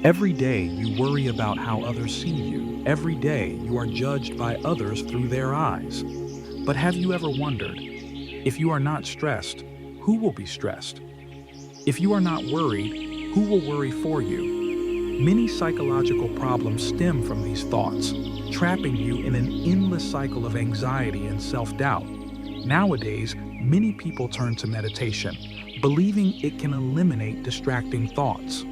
Every day you worry about how others see you. Every day you are judged by others through their eyes. But have you ever wondered, if you are not stressed, who will be stressed? If you are not worried, who will worry for you? Many psychological problems stem from these thoughts, trapping you in an endless cycle of anxiety and self-doubt. Nowadays, many people turn to meditation, believing it can eliminate distracting thoughts.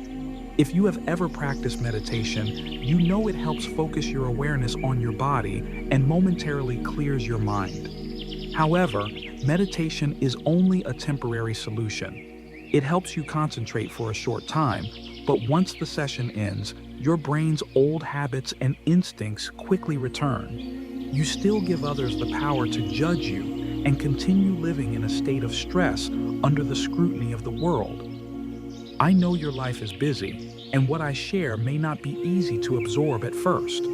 If you have ever practiced meditation, you know it helps focus your awareness on your body and momentarily clears your mind. However, meditation is only a temporary solution. It helps you concentrate for a short time, but once the session ends, your brain's old habits and instincts quickly return. You still give others the power to judge you and continue living in a state of stress under the scrutiny of the world. I know your life is busy, and what I share may not be easy to absorb at first.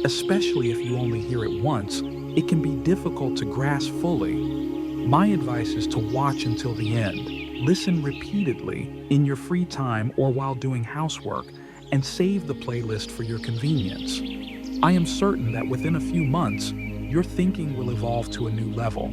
Especially if you only hear it once, it can be difficult to grasp fully. My advice is to watch until the end, listen repeatedly in your free time or while doing housework, and save the playlist for your convenience. I am certain that within a few months, your thinking will evolve to a new level.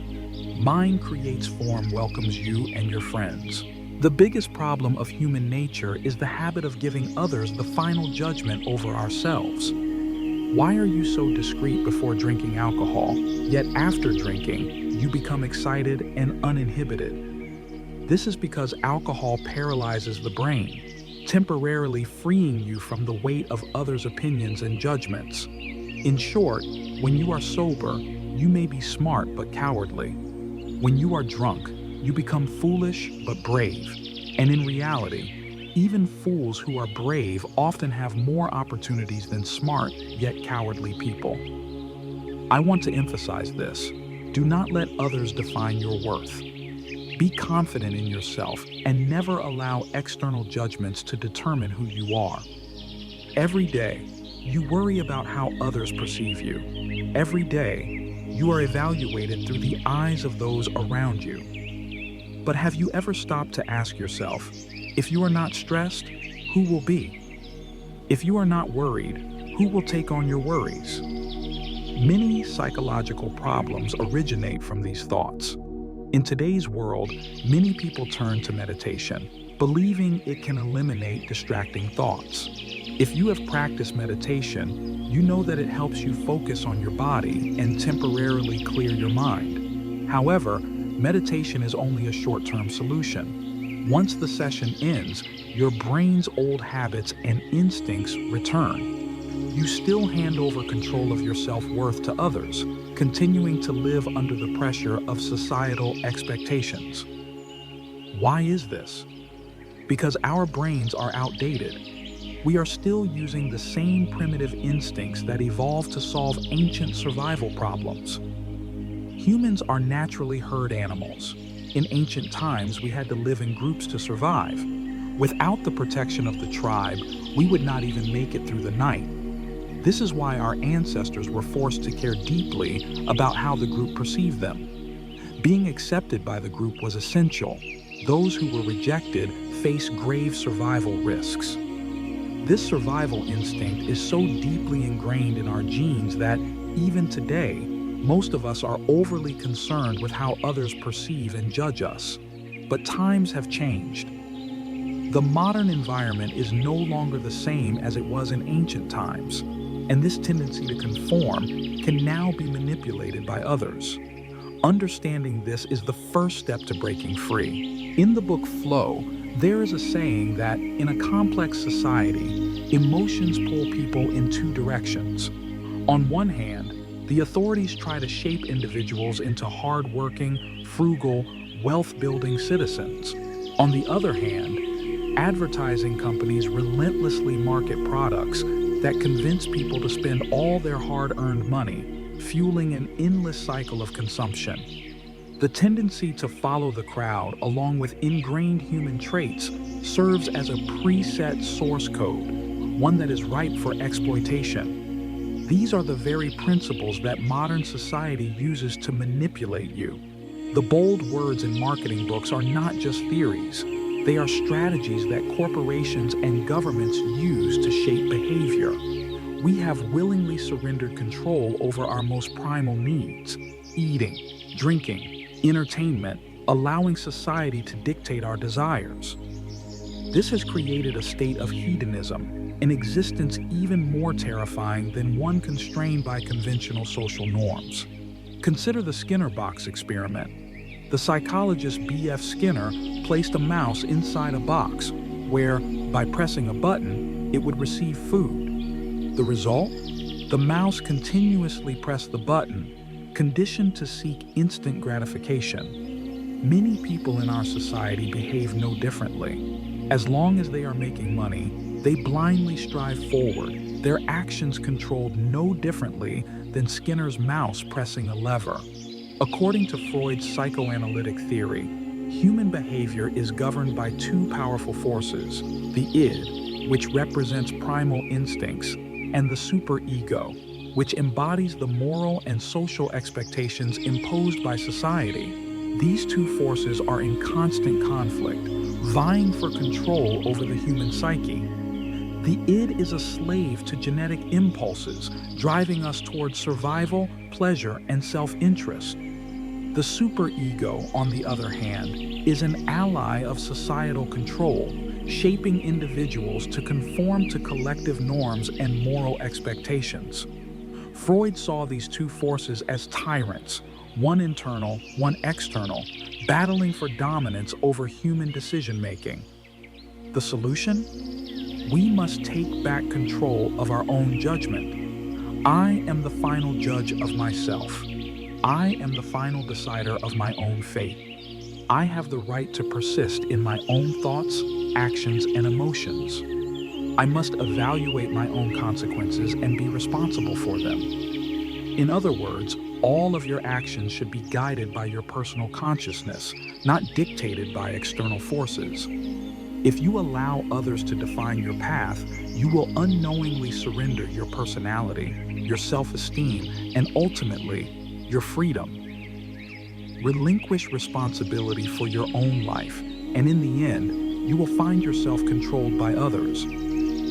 Mind Creates Form welcomes you and your friends. The biggest problem of human nature is the habit of giving others the final judgment over ourselves. Why are you so discreet before drinking alcohol, yet after drinking, you become excited and uninhibited? This is because alcohol paralyzes the brain, temporarily freeing you from the weight of others' opinions and judgments. In short, when you are sober, you may be smart but cowardly. When you are drunk, you become foolish but brave. And in reality, even fools who are brave often have more opportunities than smart yet cowardly people. I want to emphasize this. Do not let others define your worth. Be confident in yourself and never allow external judgments to determine who you are. Every day, you worry about how others perceive you. Every day, you are evaluated through the eyes of those around you. But have you ever stopped to ask yourself, if you are not stressed, who will be? If you are not worried, who will take on your worries? Many psychological problems originate from these thoughts. In today's world, many people turn to meditation, believing it can eliminate distracting thoughts. If you have practiced meditation, you know that it helps you focus on your body and temporarily clear your mind. However, meditation is only a short-term solution. Once the session ends, your brain's old habits and instincts return. You still hand over control of your self-worth to others, continuing to live under the pressure of societal expectations. Why is this? Because our brains are outdated. We are still using the same primitive instincts that evolved to solve ancient survival problems. Humans are naturally herd animals. In ancient times, we had to live in groups to survive. Without the protection of the tribe, we would not even make it through the night. This is why our ancestors were forced to care deeply about how the group perceived them. Being accepted by the group was essential. Those who were rejected faced grave survival risks. This survival instinct is so deeply ingrained in our genes that, even today, most of us are overly concerned with how others perceive and judge us. But times have changed. The modern environment is no longer the same as it was in ancient times, and this tendency to conform can now be manipulated by others. Understanding this is the first step to breaking free. In the book Flow, there is a saying that in a complex society, emotions pull people in two directions. On one hand, the authorities try to shape individuals into hard-working, frugal, wealth-building citizens. On the other hand, advertising companies relentlessly market products that convince people to spend all their hard-earned money, fueling an endless cycle of consumption. The tendency to follow the crowd, along with ingrained human traits, serves as a preset source code, one that is ripe for exploitation. These are the very principles that modern society uses to manipulate you. The bold words in marketing books are not just theories. They are strategies that corporations and governments use to shape behavior. We have willingly surrendered control over our most primal needs: eating, drinking, entertainment, allowing society to dictate our desires. This has created a state of hedonism, an existence even more terrifying than one constrained by conventional social norms. Consider the Skinner box experiment. The psychologist B.F. Skinner placed a mouse inside a box where, by pressing a button, it would receive food. The result? The mouse continuously pressed the button, conditioned to seek instant gratification. Many people in our society behave no differently. As long as they are making money, they blindly strive forward, their actions controlled no differently than Skinner's mouse pressing a lever. According to Freud's psychoanalytic theory, human behavior is governed by two powerful forces: the id, which represents primal instincts, and the superego, which embodies the moral and social expectations imposed by society. These two forces are in constant conflict, vying for control over the human psyche. The id is a slave to genetic impulses, driving us towards survival, pleasure, and self-interest. The superego, on the other hand, is an ally of societal control, shaping individuals to conform to collective norms and moral expectations. Freud saw these two forces as tyrants, one internal, one external, battling for dominance over human decision-making. The solution? We must take back control of our own judgment. I am the final judge of myself. I am the final decider of my own fate. I have the right to persist in my own thoughts, actions, and emotions. I must evaluate my own consequences and be responsible for them. In other words, all of your actions should be guided by your personal consciousness, not dictated by external forces. If you allow others to define your path, you will unknowingly surrender your personality, your self-esteem, and ultimately, your freedom. Relinquish responsibility for your own life, and in the end, you will find yourself controlled by others.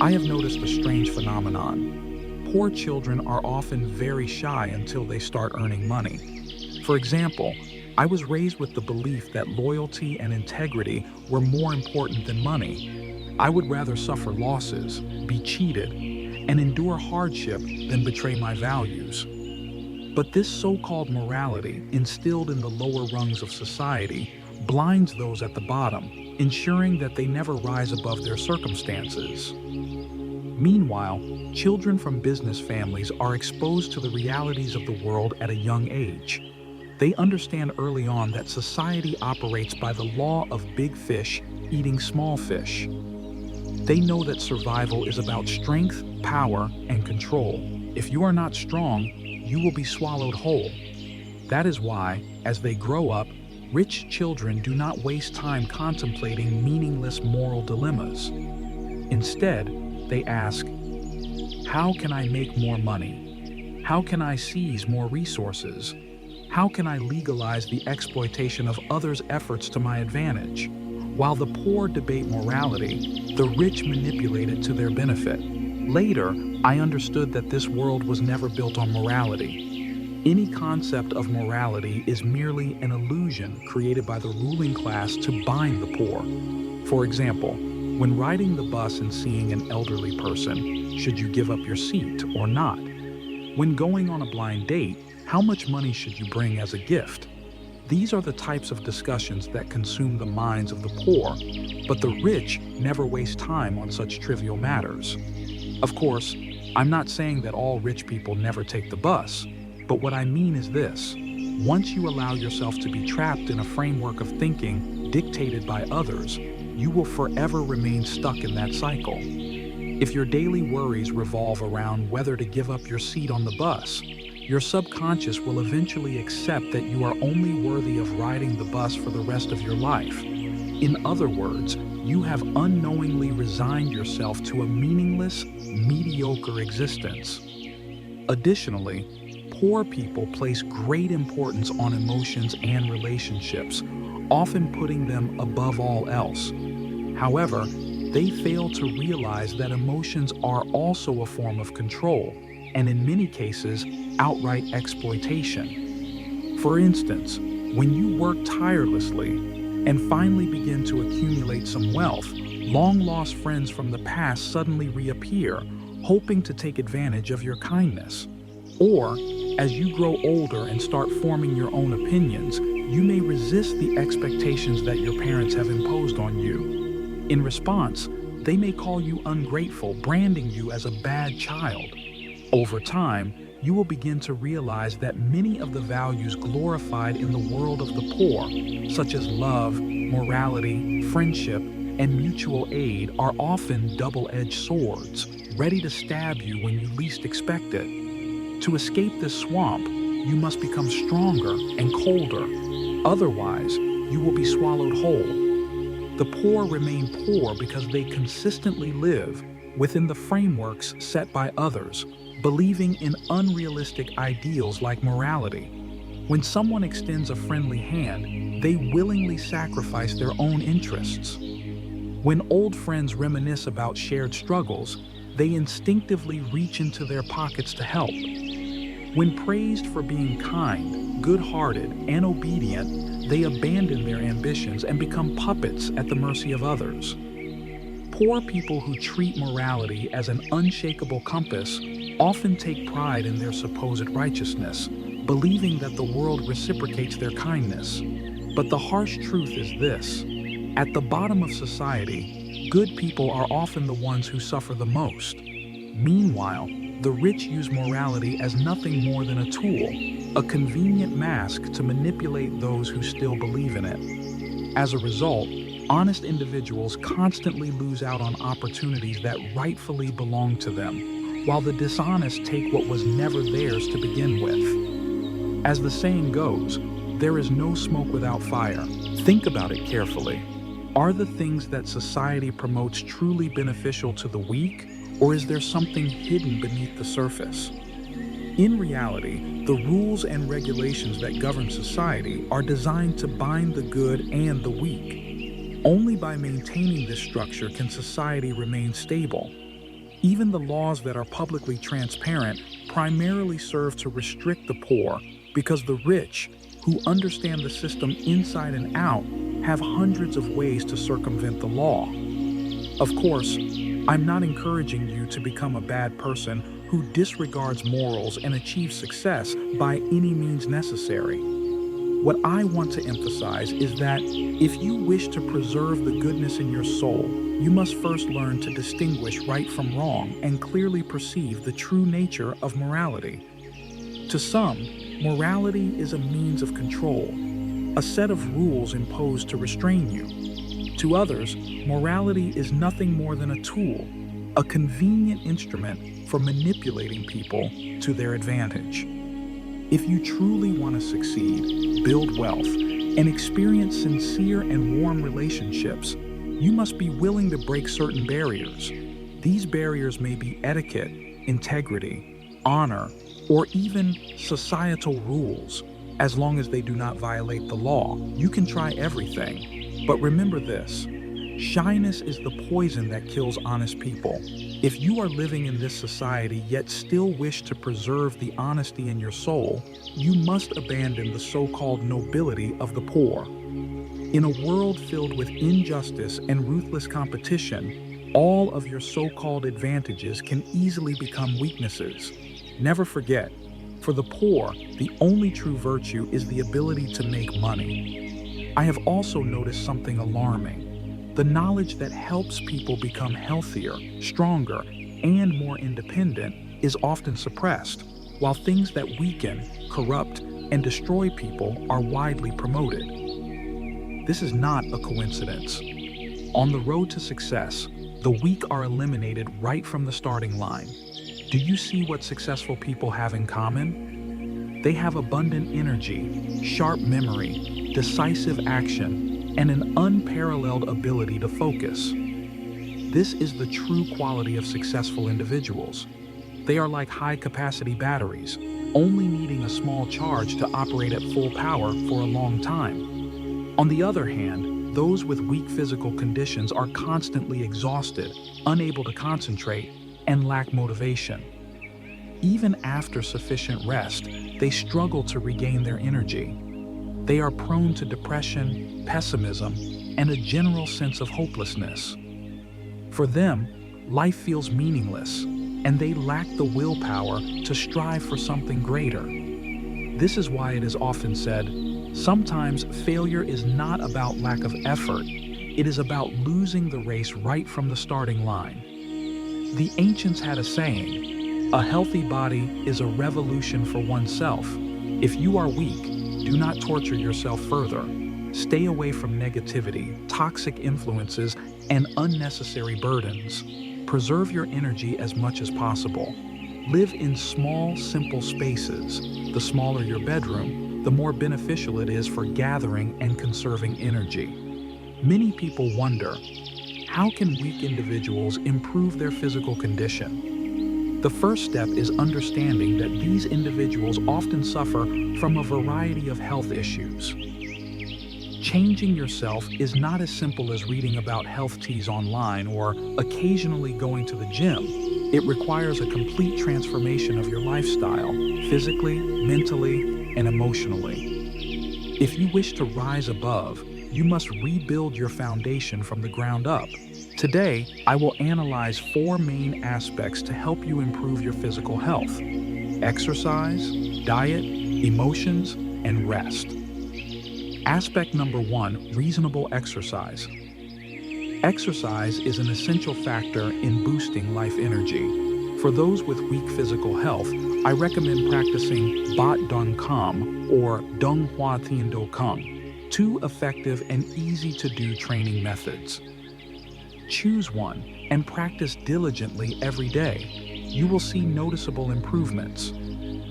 I have noticed a strange phenomenon. Poor children are often very shy until they start earning money. For example, I was raised with the belief that loyalty and integrity were more important than money. I would rather suffer losses, be cheated, and endure hardship than betray my values. But this so-called morality, instilled in the lower rungs of society, blinds those at the bottom, ensuring that they never rise above their circumstances. Meanwhile, children from business families are exposed to the realities of the world at a young age. They understand early on that society operates by the law of big fish eating small fish. They know that survival is about strength, power, and control. If you are not strong, you will be swallowed whole. That is why, as they grow up, rich children do not waste time contemplating meaningless moral dilemmas. Instead, they ask, how can I make more money? How can I seize more resources? How can I legalize the exploitation of others' efforts to my advantage? While the poor debate morality, the rich manipulate it to their benefit. Later, I understood that this world was never built on morality. Any concept of morality is merely an illusion created by the ruling class to bind the poor. For example, when riding the bus and seeing an elderly person, should you give up your seat or not? When going on a blind date, how much money should you bring as a gift? These are the types of discussions that consume the minds of the poor, but the rich never waste time on such trivial matters. Of course, I'm not saying that all rich people never take the bus, but what I mean is this: once you allow yourself to be trapped in a framework of thinking dictated by others, you will forever remain stuck in that cycle. If your daily worries revolve around whether to give up your seat on the bus, your subconscious will eventually accept that you are only worthy of riding the bus for the rest of your life. In other words, you have unknowingly resigned yourself to a meaningless, mediocre existence. Additionally, poor people place great importance on emotions and relationships, often putting them above all else. However, they fail to realize that emotions are also a form of control, and in many cases, outright exploitation. For instance, when you work tirelessly and finally begin to accumulate some wealth, long-lost friends from the past suddenly reappear, hoping to take advantage of your kindness. Or, as you grow older and start forming your own opinions, you may resist the expectations that your parents have imposed on you. In response, they may call you ungrateful, branding you as a bad child. Over time, you will begin to realize that many of the values glorified in the world of the poor, such as love, morality, friendship, and mutual aid, are often double-edged swords, ready to stab you when you least expect it. To escape this swamp, you must become stronger and colder. Otherwise, you will be swallowed whole. The poor remain poor because they consistently live within the frameworks set by others, believing in unrealistic ideals like morality. When someone extends a friendly hand, they willingly sacrifice their own interests. When old friends reminisce about shared struggles, they instinctively reach into their pockets to help. When praised for being kind, good-hearted, and obedient, they abandon their ambitions and become puppets at the mercy of others. Poor people who treat morality as an unshakable compass often take pride in their supposed righteousness, believing that the world reciprocates their kindness. But the harsh truth is this: at the bottom of society, good people are often the ones who suffer the most. Meanwhile, the rich use morality as nothing more than a tool, a convenient mask to manipulate those who still believe in it. As a result, honest individuals constantly lose out on opportunities that rightfully belong to them, while the dishonest take what was never theirs to begin with. As the saying goes, there is no smoke without fire. Think about it carefully. Are the things that society promotes truly beneficial to the weak, or is there something hidden beneath the surface? In reality, the rules and regulations that govern society are designed to bind the good and the weak. Only by maintaining this structure can society remain stable. Even the laws that are publicly transparent primarily serve to restrict the poor, because the rich, who understand the system inside and out, have hundreds of ways to circumvent the law. Of course, I'm not encouraging you to become a bad person who disregards morals and achieves success by any means necessary. What I want to emphasize is that if you wish to preserve the goodness in your soul, you must first learn to distinguish right from wrong and clearly perceive the true nature of morality. To some, morality is a means of control, a set of rules imposed to restrain you. To others, morality is nothing more than a tool, a convenient instrument for manipulating people to their advantage. If you truly want to succeed, build wealth, and experience sincere and warm relationships, you must be willing to break certain barriers. These barriers may be etiquette, integrity, honor, or even societal rules. As long as they do not violate the law, you can try everything. But remember this: shyness is the poison that kills honest people. If you are living in this society yet still wish to preserve the honesty in your soul, you must abandon the so-called nobility of the poor. In a world filled with injustice and ruthless competition, all of your so-called advantages can easily become weaknesses. Never forget, for the poor, the only true virtue is the ability to make money. I have also noticed something alarming: the knowledge that helps people become healthier, stronger, and more independent is often suppressed, while things that weaken, corrupt, and destroy people are widely promoted. This is not a coincidence. On the road to success, the weak are eliminated right from the starting line. Do you see what successful people have in common? They have abundant energy, sharp memory, decisive action, and an unparalleled ability to focus. This is the true quality of successful individuals. They are like high-capacity batteries, only needing a small charge to operate at full power for a long time. On the other hand, those with weak physical conditions are constantly exhausted, unable to concentrate, and lack motivation. Even after sufficient rest, they struggle to regain their energy. They are prone to depression, pessimism, and a general sense of hopelessness. For them, life feels meaningless, and they lack the willpower to strive for something greater. This is why it is often said, sometimes failure is not about lack of effort, it is about losing the race right from the starting line. The ancients had a saying, "A healthy body is a revolution for oneself." If you are weak, do not torture yourself further. Stay away from negativity, toxic influences, and unnecessary burdens. Preserve your energy as much as possible. Live in small, simple spaces. The smaller your bedroom, the more beneficial it is for gathering and conserving energy. Many people wonder, how can weak individuals improve their physical condition? The first step is understanding that these individuals often suffer from a variety of health issues. Changing yourself is not as simple as reading about health teas online or occasionally going to the gym. It requires a complete transformation of your lifestyle, physically, mentally, and emotionally. If you wish to rise above, you must rebuild your foundation from the ground up. Today, I will analyze 4 main aspects to help you improve your physical health: exercise, diet, emotions, and rest. Aspect number 1, reasonable exercise. Exercise is an essential factor in boosting life energy. For those with weak physical health, I recommend practicing Bat Dong Kam or Dong Hua Tien Do Kung, 2 effective and easy-to-do training methods. Choose one and practice diligently every day. You will see noticeable improvements.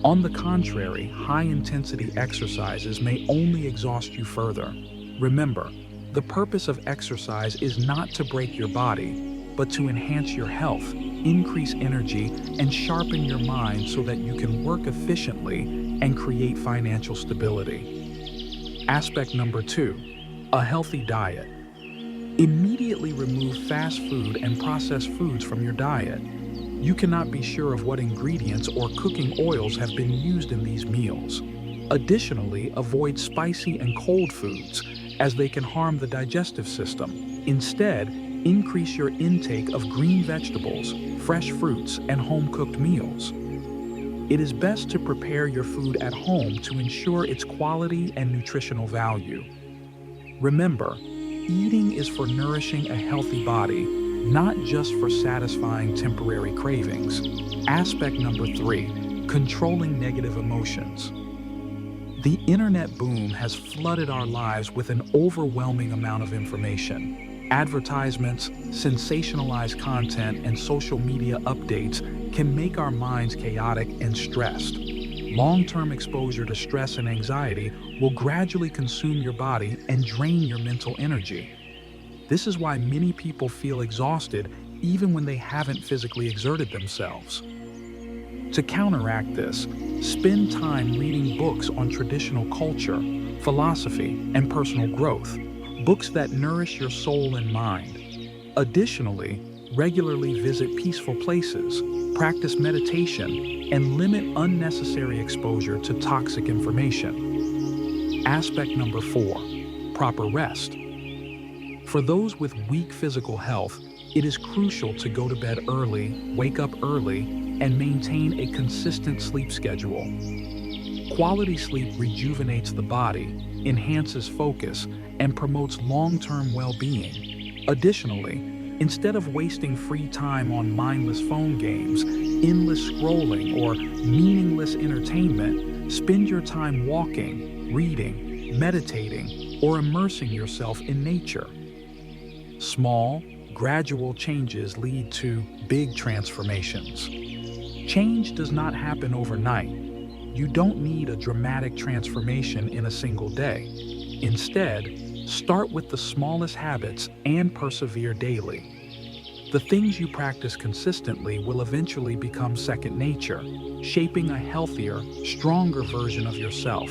On the contrary, high-intensity exercises may only exhaust you further. Remember, the purpose of exercise is not to break your body, but to enhance your health, increase energy, and sharpen your mind so that you can work efficiently and create financial stability. Aspect number 2, a healthy diet. Immediately remove fast food and processed foods from your diet. You cannot be sure of what ingredients or cooking oils have been used in these meals. Additionally, avoid spicy and cold foods, as they can harm the digestive system. Instead, increase your intake of green vegetables, fresh fruits, and home-cooked meals. It is best to prepare your food at home to ensure its quality and nutritional value. Remember, eating is for nourishing a healthy body, not just for satisfying temporary cravings. Aspect number 3, controlling negative emotions. The internet boom has flooded our lives with an overwhelming amount of information. Advertisements, sensationalized content, and social media updates can make our minds chaotic and stressed. Long-term exposure to stress and anxiety will gradually consume your body and drain your mental energy. This is why many people feel exhausted even when they haven't physically exerted themselves. To counteract this, spend time reading books on traditional culture, philosophy, and personal growth, books that nourish your soul and mind. Additionally, regularly visit peaceful places, practice meditation, and limit unnecessary exposure to toxic information. Aspect number 4, proper rest. For those with weak physical health, it is crucial to go to bed early, wake up early, and maintain a consistent sleep schedule. Quality sleep rejuvenates the body, enhances focus, and promotes long-term well-being. Additionally, instead of wasting free time on mindless phone games, endless scrolling, or meaningless entertainment, spend your time walking, reading, meditating, or immersing yourself in nature. Small, gradual changes lead to big transformations. Change does not happen overnight. You don't need a dramatic transformation in a single day. Instead, start with the smallest habits and persevere daily. The things you practice consistently will eventually become second nature, shaping a healthier, stronger version of yourself.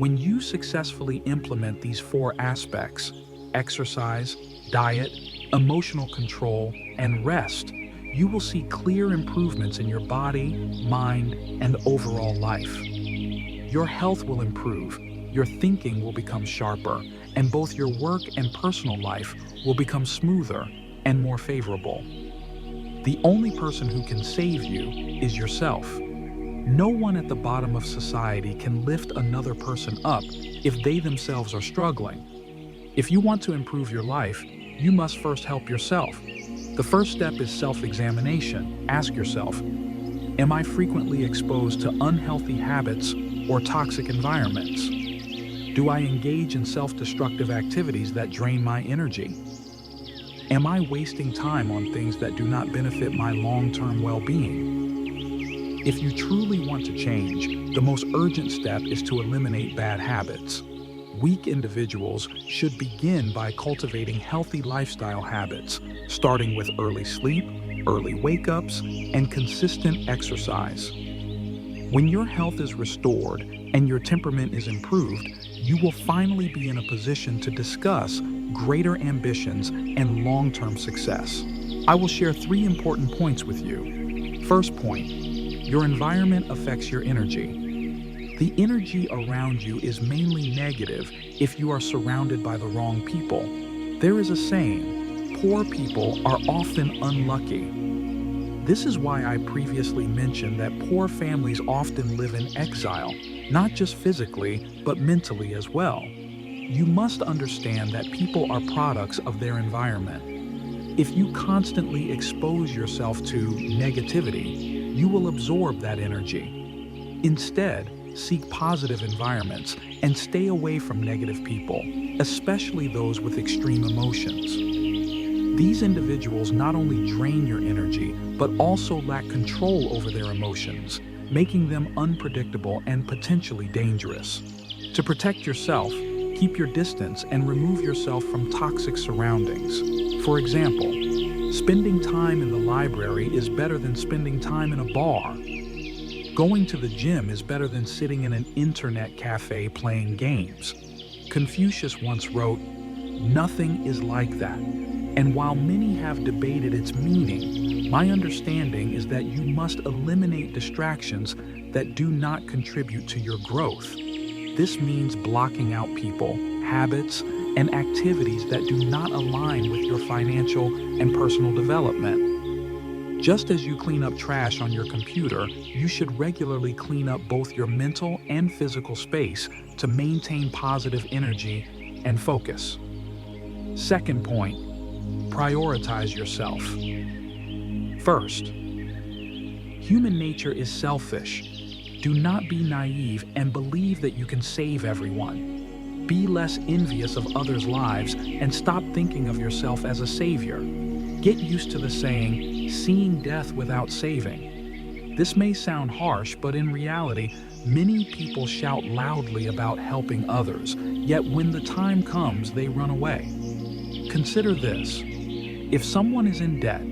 When you successfully implement these 4 aspects, exercise, diet, emotional control, and rest, you will see clear improvements in your body, mind, and overall life. Your health will improve, your thinking will become sharper, and both your work and personal life will become smoother and more favorable. The only person who can save you is yourself. No one at the bottom of society can lift another person up if they themselves are struggling. If you want to improve your life, you must first help yourself. The first step is self-examination. Ask yourself, am I frequently exposed to unhealthy habits or toxic environments? Do I engage in self-destructive activities that drain my energy? Am I wasting time on things that do not benefit my long-term well-being? If you truly want to change, the most urgent step is to eliminate bad habits. Weak individuals should begin by cultivating healthy lifestyle habits, starting with early sleep, early wake-ups, and consistent exercise. When your health is restored and your temperament is improved, you will finally be in a position to discuss greater ambitions and long-term success. I will share 3 important points with you. First point, your environment affects your energy. The energy around you is mainly negative if you are surrounded by the wrong people. There is a saying, poor people are often unlucky. This is why I previously mentioned that poor families often live in exile, not just physically, but mentally as well. You must understand that people are products of their environment. If you constantly expose yourself to negativity, you will absorb that energy. Instead, seek positive environments and stay away from negative people, especially those with extreme emotions. These individuals not only drain your energy, but also lack control over their emotions, making them unpredictable and potentially dangerous. To protect yourself, keep your distance and remove yourself from toxic surroundings. For example, spending time in the library is better than spending time in a bar. Going to the gym is better than sitting in an internet cafe playing games. Confucius once wrote, "Nothing is like that." And while many have debated its meaning, my understanding is that you must eliminate distractions that do not contribute to your growth. This means blocking out people, habits, and activities that do not align with your financial and personal development. Just as you clean up trash on your computer, you should regularly clean up both your mental and physical space to maintain positive energy and focus. Second point, prioritize yourself. First, human nature is selfish. Do not be naive and believe that you can save everyone. Be less envious of others' lives and stop thinking of yourself as a savior. Get used to the saying, seeing death without saving. This may sound harsh, but in reality, many people shout loudly about helping others, yet when the time comes, they run away. Consider this. If someone is in debt,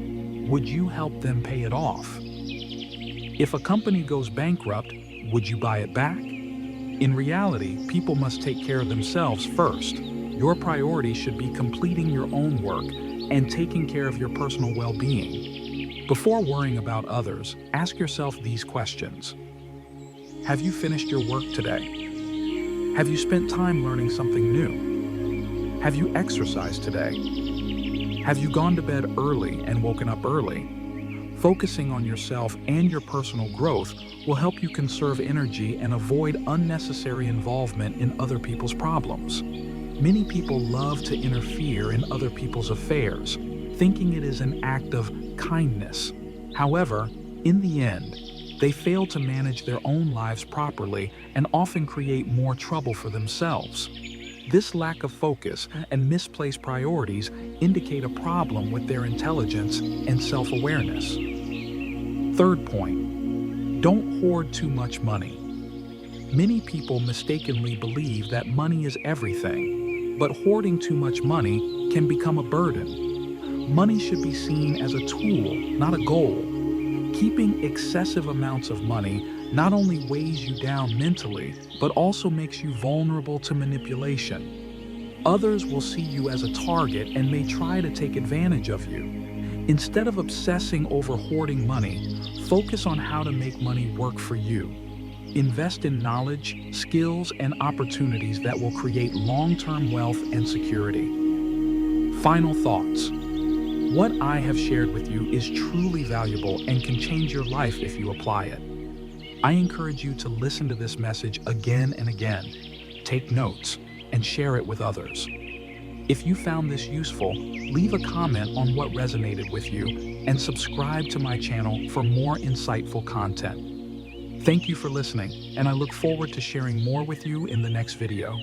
would you help them pay it off? If a company goes bankrupt, would you buy it back? In reality, people must take care of themselves first. Your priority should be completing your own work and taking care of your personal well-being. Before worrying about others, ask yourself these questions. Have you finished your work today? Have you spent time learning something new? Have you exercised today? Have you gone to bed early and woken up early? Focusing on yourself and your personal growth will help you conserve energy and avoid unnecessary involvement in other people's problems. Many people love to interfere in other people's affairs, thinking it is an act of kindness. However, in the end, they fail to manage their own lives properly and often create more trouble for themselves. This lack of focus and misplaced priorities indicate a problem with their intelligence and self-awareness. Third point, don't hoard too much money. Many people mistakenly believe that money is everything, but hoarding too much money can become a burden. Money should be seen as a tool, not a goal. Keeping excessive amounts of money not only weighs you down mentally, but also makes you vulnerable to manipulation. Others will see you as a target and may try to take advantage of you. Instead of obsessing over hoarding money, focus on how to make money work for you. Invest in knowledge, skills, and opportunities that will create long-term wealth and security. Final thoughts. What I have shared with you is truly valuable and can change your life if you apply it. I encourage you to listen to this message again and again, take notes, and share it with others. If you found this useful, leave a comment on what resonated with you and subscribe to my channel for more insightful content. Thank you for listening, and I look forward to sharing more with you in the next video.